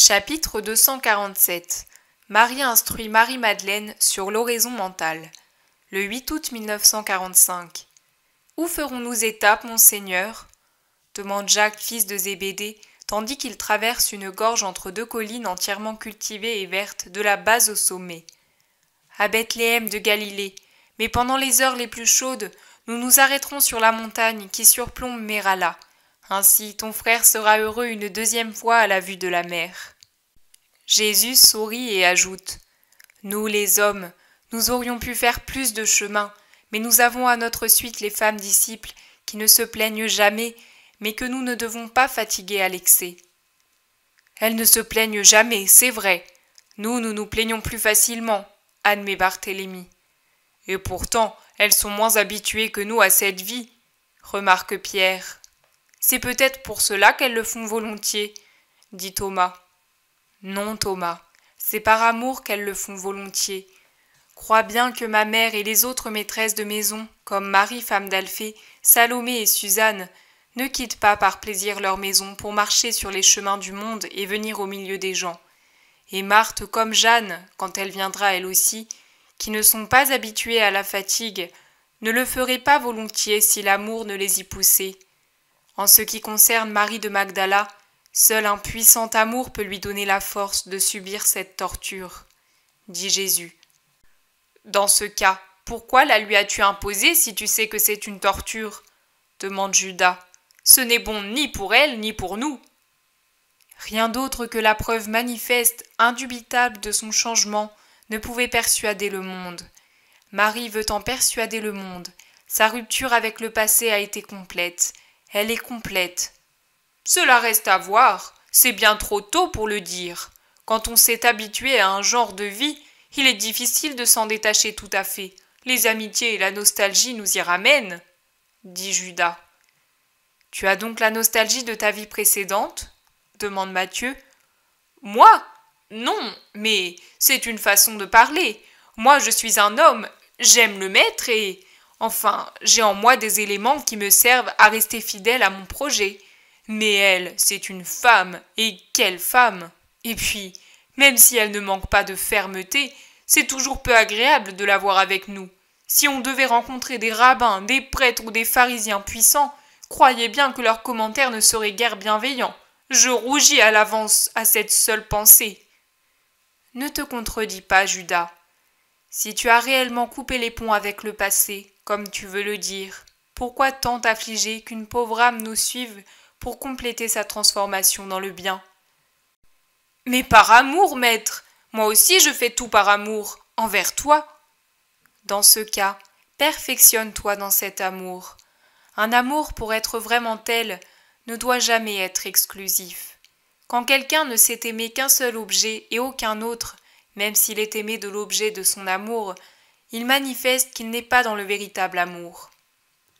Chapitre 247. Marie instruit Marie-Madeleine sur l'oraison mentale. Le 8 août 1945. Où ferons-nous étape, monseigneur ? Demande Jacques, fils de Zébédée, tandis qu'il traverse une gorge entre deux collines entièrement cultivées et vertes, de la base au sommet. À Bethléem de Galilée, mais pendant les heures les plus chaudes, nous nous arrêterons sur la montagne qui surplombe Mérala. Ainsi, ton frère sera heureux une deuxième fois à la vue de la mer. Jésus sourit et ajoute : Nous, les hommes, nous aurions pu faire plus de chemin, mais nous avons à notre suite les femmes disciples qui ne se plaignent jamais, mais que nous ne devons pas fatiguer à l'excès. Elles ne se plaignent jamais, c'est vrai. Nous nous plaignons plus facilement, admet Barthélemy. Et pourtant, elles sont moins habituées que nous à cette vie, remarque Pierre. C'est peut-être pour cela qu'elles le font volontiers, dit Thomas. Non, Thomas, c'est par amour qu'elles le font volontiers. Crois bien que ma mère et les autres maîtresses de maison, comme Marie, femme d'Alphée, Salomé et Suzanne, ne quittent pas par plaisir leur maison pour marcher sur les chemins du monde et venir au milieu des gens. Et Marthe, comme Jeanne, quand elle viendra elle aussi, qui ne sont pas habituées à la fatigue, ne le feraient pas volontiers si l'amour ne les y poussait. En ce qui concerne Marie de Magdala, seul un puissant amour peut lui donner la force de subir cette torture, dit Jésus. Dans ce cas, pourquoi la lui as-tu imposée si tu sais que c'est une torture ? Demande Judas. Ce n'est bon ni pour elle ni pour nous. Rien d'autre que la preuve manifeste, indubitable de son changement, ne pouvait persuader le monde. Marie veut en persuader le monde. Sa rupture avec le passé a été complète. Elle est complète. Cela reste à voir. C'est bien trop tôt pour le dire. Quand on s'est habitué à un genre de vie, il est difficile de s'en détacher tout à fait. Les amitiés et la nostalgie nous y ramènent, dit Judas. Tu as donc la nostalgie de ta vie précédente ? Demande Matthieu. Moi ? Non, mais c'est une façon de parler. Moi, je suis un homme, j'aime le maître et... Enfin, j'ai en moi des éléments qui me servent à rester fidèle à mon projet. Mais elle, c'est une femme, et quelle femme ! Et puis, même si elle ne manque pas de fermeté, c'est toujours peu agréable de la voir avec nous. Si on devait rencontrer des rabbins, des prêtres ou des pharisiens puissants, croyez bien que leurs commentaires ne seraient guère bienveillants. Je rougis à l'avance à cette seule pensée. Ne te contredis pas, Judas. Si tu as réellement coupé les ponts avec le passé, comme tu veux le dire, pourquoi tant t'affliger qu'une pauvre âme nous suive pour compléter sa transformation dans le bien ? Mais par amour, maître, moi aussi je fais tout par amour, envers toi. Dans ce cas, perfectionne-toi dans cet amour. Un amour, pour être vraiment tel, ne doit jamais être exclusif. Quand quelqu'un ne sait aimer qu'un seul objet et aucun autre, même s'il est aimé de l'objet de son amour, il manifeste qu'il n'est pas dans le véritable amour.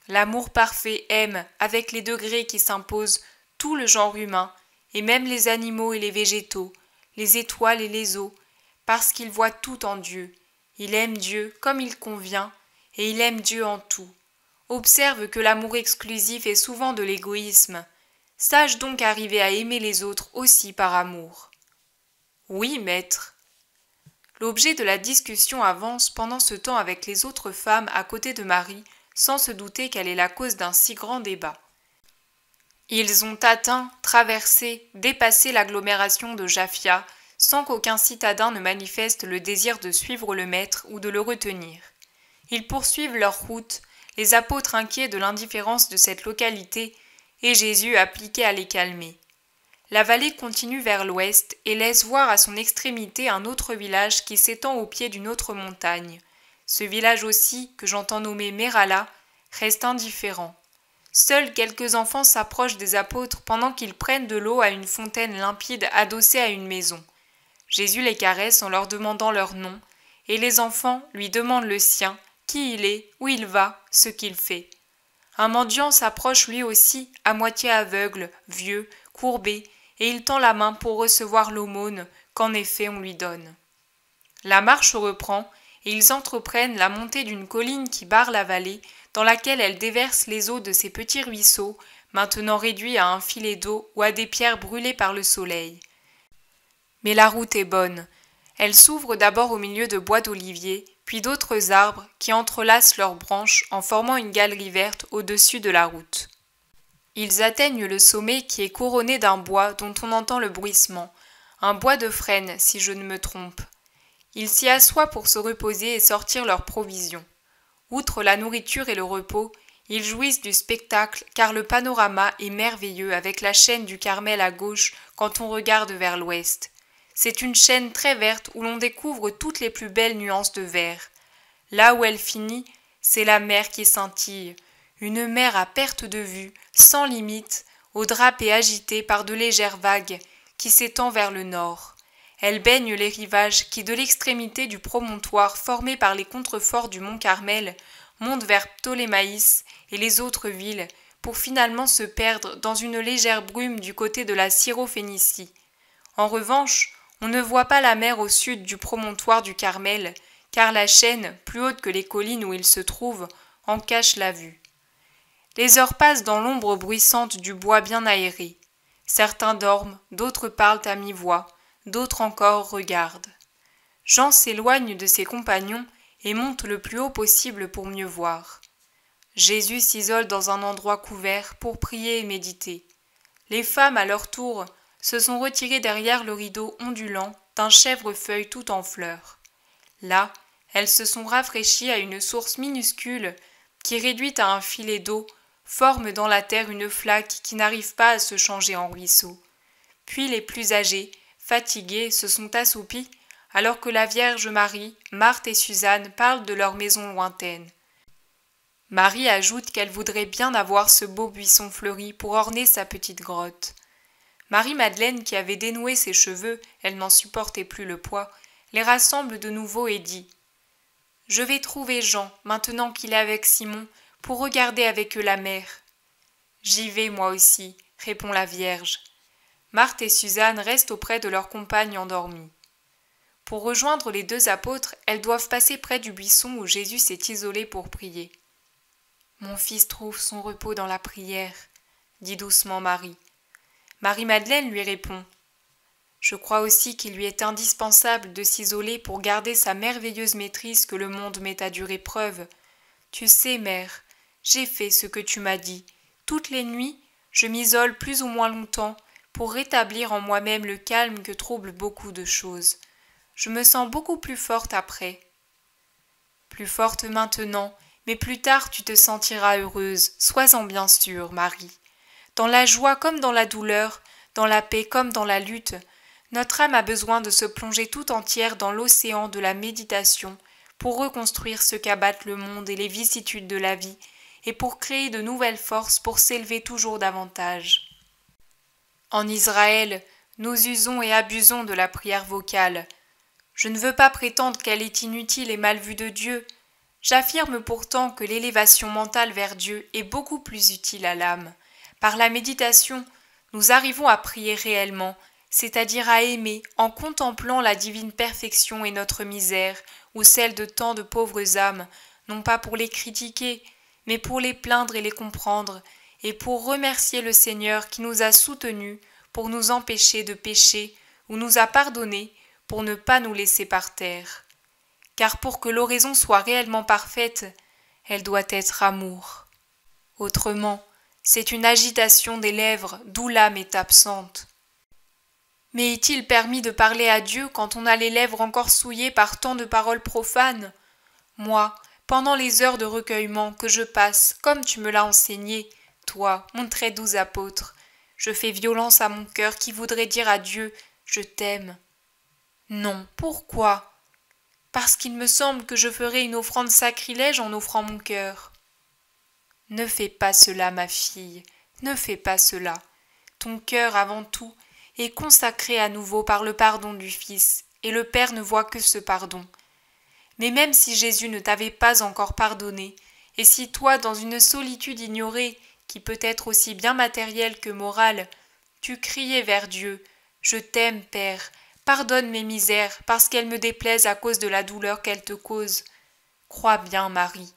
L'amour parfait aime, avec les degrés qui s'imposent, tout le genre humain, et même les animaux et les végétaux, les étoiles et les eaux, parce qu'il voit tout en Dieu. Il aime Dieu comme il convient, et il aime Dieu en tout. Observe que l'amour exclusif est souvent de l'égoïsme. Sache donc arriver à aimer les autres aussi par amour. Oui, maître. L'objet de la discussion avance pendant ce temps avec les autres femmes à côté de Marie, sans se douter qu'elle est la cause d'un si grand débat. Ils ont atteint, traversé, dépassé l'agglomération de Japhia, sans qu'aucun citadin ne manifeste le désir de suivre le maître ou de le retenir. Ils poursuivent leur route, les apôtres inquiets de l'indifférence de cette localité, et Jésus appliqué à les calmer. La vallée continue vers l'ouest et laisse voir à son extrémité un autre village qui s'étend au pied d'une autre montagne. Ce village aussi, que j'entends nommer Mérala, reste indifférent. Seuls quelques enfants s'approchent des apôtres pendant qu'ils prennent de l'eau à une fontaine limpide adossée à une maison. Jésus les caresse en leur demandant leur nom, et les enfants lui demandent le sien, qui il est, où il va, ce qu'il fait. Un mendiant s'approche lui aussi, à moitié aveugle, vieux, courbé, et il tend la main pour recevoir l'aumône qu'en effet on lui donne. La marche reprend, et ils entreprennent la montée d'une colline qui barre la vallée, dans laquelle elle déverse les eaux de ces petits ruisseaux, maintenant réduits à un filet d'eau ou à des pierres brûlées par le soleil. Mais la route est bonne. Elle s'ouvre d'abord au milieu de bois d'oliviers, puis d'autres arbres qui entrelacent leurs branches en formant une galerie verte au-dessus de la route. Ils atteignent le sommet qui est couronné d'un bois dont on entend le bruissement, un bois de frêne si je ne me trompe. Ils s'y assoient pour se reposer et sortir leurs provisions. Outre la nourriture et le repos, ils jouissent du spectacle car le panorama est merveilleux avec la chaîne du Carmel à gauche quand on regarde vers l'ouest. C'est une chaîne très verte où l'on découvre toutes les plus belles nuances de vert. Là où elle finit, c'est la mer qui scintille, une mer à perte de vue, sans limite, aux drapés agités par de légères vagues qui s'étend vers le nord. Elle baigne les rivages qui, de l'extrémité du promontoire formé par les contreforts du mont Carmel, montent vers Ptolémaïs et les autres villes pour finalement se perdre dans une légère brume du côté de la Syrophénicie. En revanche, on ne voit pas la mer au sud du promontoire du Carmel, car la chaîne, plus haute que les collines où il se trouve, en cache la vue. Les heures passent dans l'ombre bruissante du bois bien aéré. Certains dorment, d'autres parlent à mi-voix, d'autres encore regardent. Jean s'éloigne de ses compagnons et monte le plus haut possible pour mieux voir. Jésus s'isole dans un endroit couvert pour prier et méditer. Les femmes, à leur tour, se sont retirées derrière le rideau ondulant d'un chèvrefeuille tout en fleurs. Là, elles se sont rafraîchies à une source minuscule qui, réduite à un filet d'eau, forme dans la terre une flaque qui n'arrive pas à se changer en ruisseau. Puis les plus âgées, fatiguées, se sont assoupies, alors que la Vierge Marie, Marthe et Suzanne parlent de leur maison lointaine. Marie ajoute qu'elle voudrait bien avoir ce beau buisson fleuri pour orner sa petite grotte. Marie-Madeleine, qui avait dénoué ses cheveux, elle n'en supportait plus le poids, les rassemble de nouveau et dit « Je vais trouver Jean, maintenant qu'il est avec Simon, pour regarder avec eux la mer. »« J'y vais, moi aussi, » répond la Vierge. Marthe et Suzanne restent auprès de leur compagne endormie. Pour rejoindre les deux apôtres, elles doivent passer près du buisson où Jésus s'est isolé pour prier. « Mon fils trouve son repos dans la prière, » dit doucement Marie. Marie-Madeleine lui répond « Je crois aussi qu'il lui est indispensable de s'isoler pour garder sa merveilleuse maîtrise que le monde met à dure épreuve. Tu sais, mère, j'ai fait ce que tu m'as dit. Toutes les nuits, je m'isole plus ou moins longtemps pour rétablir en moi-même le calme que troublent beaucoup de choses. Je me sens beaucoup plus forte après. Plus forte maintenant, mais plus tard tu te sentiras heureuse, sois-en bien sûre, Marie. Dans la joie comme dans la douleur, dans la paix comme dans la lutte, notre âme a besoin de se plonger tout entière dans l'océan de la méditation pour reconstruire ce qu'abattent le monde et les vicissitudes de la vie, et pour créer de nouvelles forces pour s'élever toujours davantage. En Israël, nous usons et abusons de la prière vocale. Je ne veux pas prétendre qu'elle est inutile et mal vue de Dieu. J'affirme pourtant que l'élévation mentale vers Dieu est beaucoup plus utile à l'âme. Par la méditation, nous arrivons à prier réellement, c'est-à-dire à aimer en contemplant la divine perfection et notre misère, ou celle de tant de pauvres âmes, non pas pour les critiquer, mais pour les plaindre et les comprendre, et pour remercier le Seigneur qui nous a soutenus pour nous empêcher de pécher, ou nous a pardonnés pour ne pas nous laisser par terre. Car pour que l'oraison soit réellement parfaite, elle doit être amour. Autrement, c'est une agitation des lèvres d'où l'âme est absente. Mais est-il permis de parler à Dieu quand on a les lèvres encore souillées par tant de paroles profanes? Moi, pendant les heures de recueillement que je passe, comme tu me l'as enseigné, toi, mon très doux apôtre, je fais violence à mon cœur qui voudrait dire à Dieu « Je t'aime ». Non, pourquoi? Parce qu'il me semble que je ferai une offrande sacrilège en offrant mon cœur. Ne fais pas cela, ma fille, ne fais pas cela. Ton cœur, avant tout, est consacré à nouveau par le pardon du Fils, et le Père ne voit que ce pardon. Mais même si Jésus ne t'avait pas encore pardonné, et si toi, dans une solitude ignorée, qui peut être aussi bien matérielle que morale, tu criais vers Dieu « Je t'aime, Père, pardonne mes misères parce qu'elles me déplaisent à cause de la douleur qu'elles te causent. » Crois bien, Marie,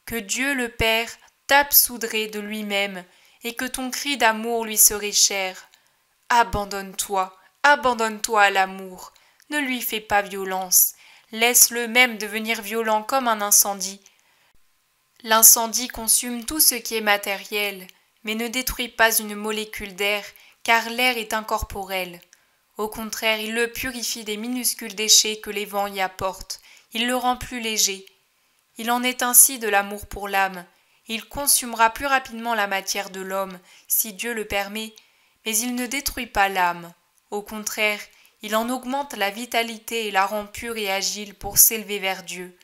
que Dieu le Père t'absoudrait de lui-même et que ton cri d'amour lui serait cher. Abandonne-toi, abandonne-toi à l'amour, ne lui fais pas violence, laisse-le même devenir violent comme un incendie. L'incendie consume tout ce qui est matériel, mais ne détruit pas une molécule d'air, car l'air est incorporel. Au contraire, il le purifie des minuscules déchets que les vents y apportent, il le rend plus léger. Il en est ainsi de l'amour pour l'âme. Il consumera plus rapidement la matière de l'homme, si Dieu le permet, mais il ne détruit pas l'âme. Au contraire, il en augmente la vitalité et la rend pure et agile pour s'élever vers Dieu.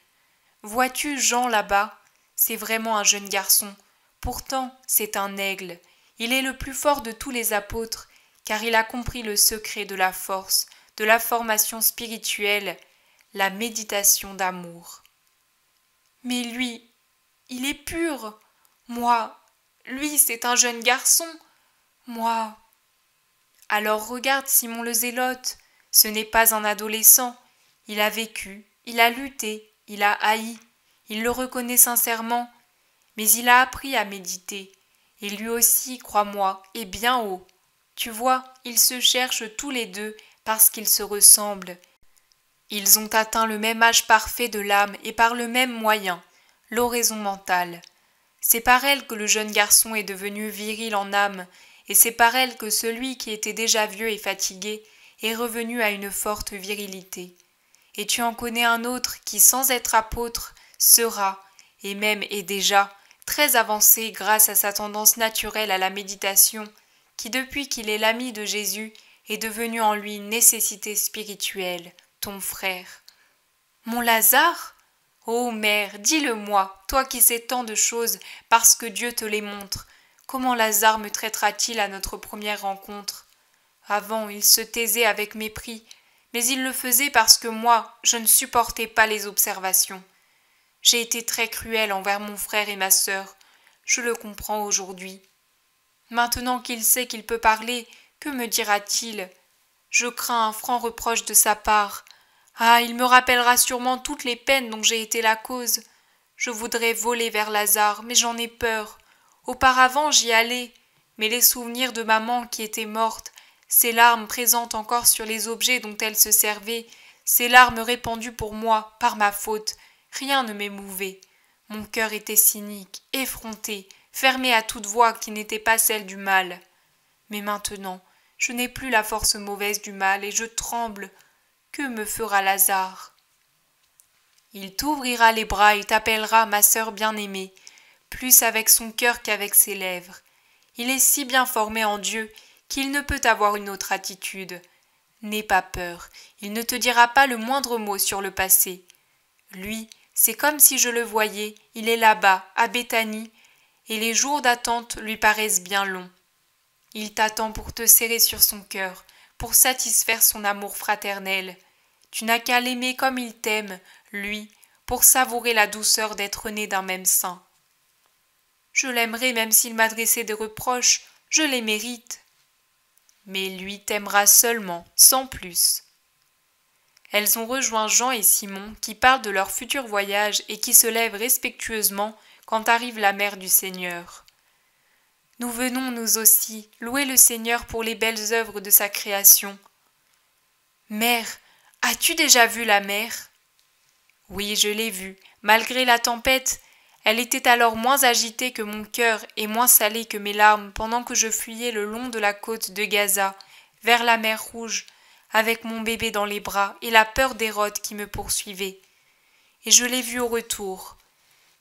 Vois-tu Jean là-bas? C'est vraiment un jeune garçon. Pourtant, c'est un aigle. Il est le plus fort de tous les apôtres, car il a compris le secret de la force, de la formation spirituelle, la méditation d'amour. Mais lui, il est pur. Moi, lui, c'est un jeune garçon. Moi. Alors regarde Simon le Zélote, ce n'est pas un adolescent. Il a vécu, il a lutté, il a haï. Il le reconnaît sincèrement, mais il a appris à méditer. Et lui aussi, crois-moi, est bien haut. Tu vois, ils se cherchent tous les deux parce qu'ils se ressemblent. Ils ont atteint le même âge parfait de l'âme et par le même moyen, l'oraison mentale. C'est par elle que le jeune garçon est devenu viril en âme, et c'est par elle que celui qui était déjà vieux et fatigué est revenu à une forte virilité. Et tu en connais un autre qui, sans être apôtre, sera, et même est déjà, très avancé grâce à sa tendance naturelle à la méditation, qui depuis qu'il est l'ami de Jésus est devenu en lui une nécessité spirituelle, ton frère. Mon Lazare? Ô mère, dis-le-moi, toi qui sais tant de choses parce que Dieu te les montre, comment Lazare me traitera-t-il à notre première rencontre? Avant, il se taisait avec mépris, mais il le faisait parce que moi, je ne supportais pas les observations. J'ai été très cruelle envers mon frère et ma sœur, je le comprends aujourd'hui. Maintenant qu'il sait qu'il peut parler, que me dira-t-il? Je crains un franc reproche de sa part. Ah, il me rappellera sûrement toutes les peines dont j'ai été la cause. Je voudrais voler vers Lazare, mais j'en ai peur. Auparavant, j'y allais, mais les souvenirs de maman qui était morte, ses larmes présentes encore sur les objets dont elle se servait, ces larmes répandues pour moi, par ma faute, rien ne m'émouvait. Mon cœur était cynique, effronté, fermé à toute voix qui n'était pas celle du mal. Mais maintenant, je n'ai plus la force mauvaise du mal et je tremble. Que me fera Lazare? Il t'ouvrira les bras et t'appellera ma sœur bien-aimée, plus avec son cœur qu'avec ses lèvres. Il est si bien formé en Dieu qu'il ne peut avoir une autre attitude. N'aie pas peur, il ne te dira pas le moindre mot sur le passé. Lui, c'est comme si je le voyais, il est là-bas, à Béthanie, et les jours d'attente lui paraissent bien longs. Il t'attend pour te serrer sur son cœur, pour satisfaire son amour fraternel. Tu n'as qu'à l'aimer comme il t'aime, lui, pour savourer la douceur d'être né d'un même sein. Je l'aimerai même s'il m'adressait des reproches, je les mérite. Mais lui t'aimera seulement, sans plus. Elles ont rejoint Jean et Simon qui parlent de leur futur voyage et qui se lèvent respectueusement quand arrive la mère du Seigneur. Nous venons, nous aussi, louer le Seigneur pour les belles œuvres de sa création. Mère, as-tu déjà vu la mer? Oui, je l'ai vue. Malgré la tempête, elle était alors moins agitée que mon cœur et moins salée que mes larmes pendant que je fuyais le long de la côte de Gaza, vers la mer Rouge, avec mon bébé dans les bras et la peur d'Hérode qui me poursuivait. Et je l'ai vue au retour.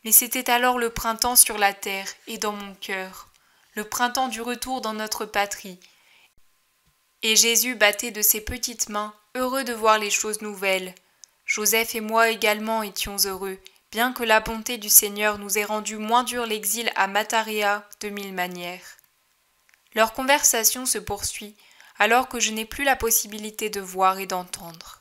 Mais c'était alors le printemps sur la terre et dans mon cœur, le printemps du retour dans notre patrie. Et Jésus battait de ses petites mains, heureux de voir les choses nouvelles. Joseph et moi également étions heureux, bien que la bonté du Seigneur nous ait rendu moins dur l'exil à Matarea de 1000 manières. Leur conversation se poursuit, alors que je n'ai plus la possibilité de voir et d'entendre.